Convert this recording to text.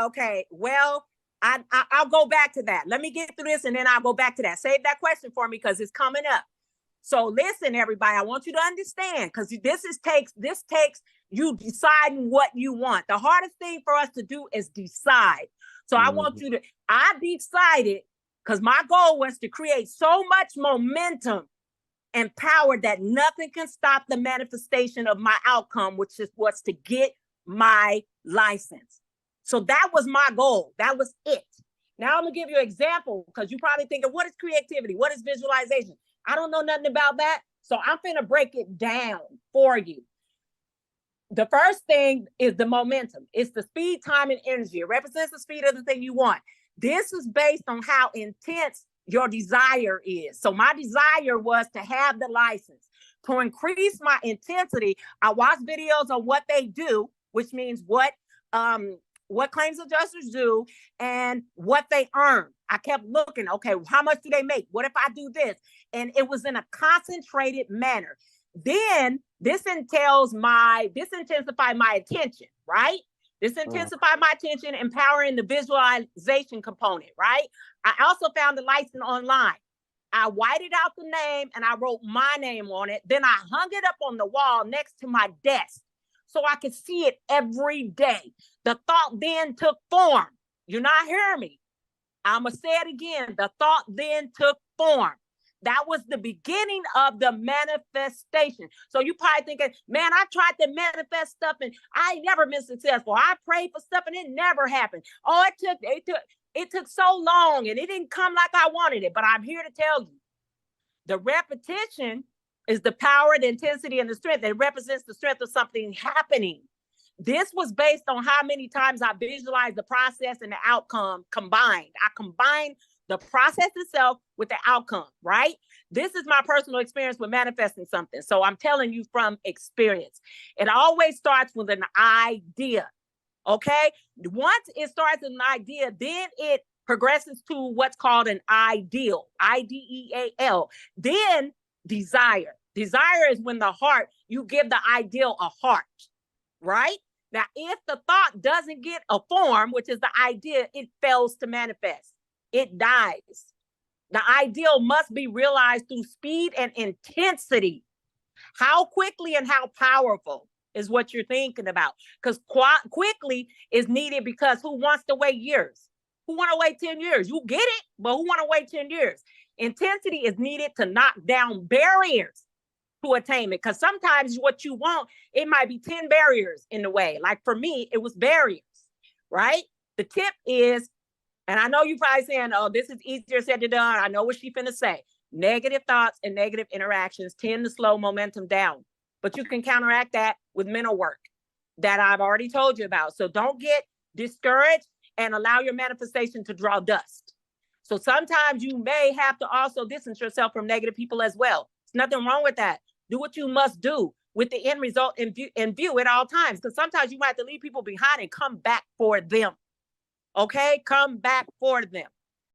Okay, well, I'll go back to that. Let me get through this and then I'll go back to that. Save that question for me because it's coming up. So listen, everybody, I want you to understand, because this takes you deciding what you want. The hardest thing for us to do is decide. So I want you to, I decided, because my goal was to create so much momentum and power that nothing can stop the manifestation of my outcome, which was to get my license. So that was my goal. That was it. Now I'm gonna give you an example, because you probably think of what is creativity? What is visualization? I don't know nothing about that. So I'm finna break it down for you. The first thing is the momentum. It's the speed, time, and energy. It represents the speed of the thing you want. This is based on how intense your desire is. So my desire was to have the license. To increase my intensity, I watch videos on what they do, which means what claims adjusters do and what they earn. I kept looking, okay, how much do they make? What if I do this? And it was in a concentrated manner. Then this intensified my attention, right? This intensified my attention, empowering the visualization component, right? I also found the license online. I whited out the name and I wrote my name on it. Then I hung it up on the wall next to my desk so I could see it every day. The thought then took form. You're not hearing me. I'm going to say it again. The thought then took form. That was the beginning of the manifestation. So you probably thinking, man, I tried to manifest stuff and I never been successful. I prayed for stuff and it never happened. Oh, it took so long and it didn't come like I wanted it. But I'm here to tell you, the repetition is the power, the intensity, and the strength. It represents the strength of something happening. This was based on how many times I visualized the process and the outcome combined. I combined the process itself with the outcome, right? This is my personal experience with manifesting something. So I'm telling you from experience. It always starts with an idea, okay? Once it starts with an idea, then it progresses to what's called an ideal, I-D-E-A-L. Then desire. Desire is when the heart, you give the ideal a heart, right? Now, if the thought doesn't get a form, which is the idea, it fails to manifest. It dies. The ideal must be realized through speed and intensity. How quickly and how powerful is what you're thinking about. Because quickly is needed because who wants to wait years? Who want to wait 10 years? You get it, but who want to wait 10 years? Intensity is needed to knock down barriers to attainment. Because sometimes what you want, it might be 10 barriers in the way. Like for me, it was barriers, right? The tip is, and I know you're probably saying, oh, this is easier said than done. I know what she's finna say. Negative thoughts and negative interactions tend to slow momentum down. But you can counteract that with mental work that I've already told you about. So don't get discouraged and allow your manifestation to draw dust. So sometimes you may have to also distance yourself from negative people as well. There's nothing wrong with that. Do what you must do with the end result in view at all times. Because sometimes you might have to leave people behind and come back for them. Okay, come back for them.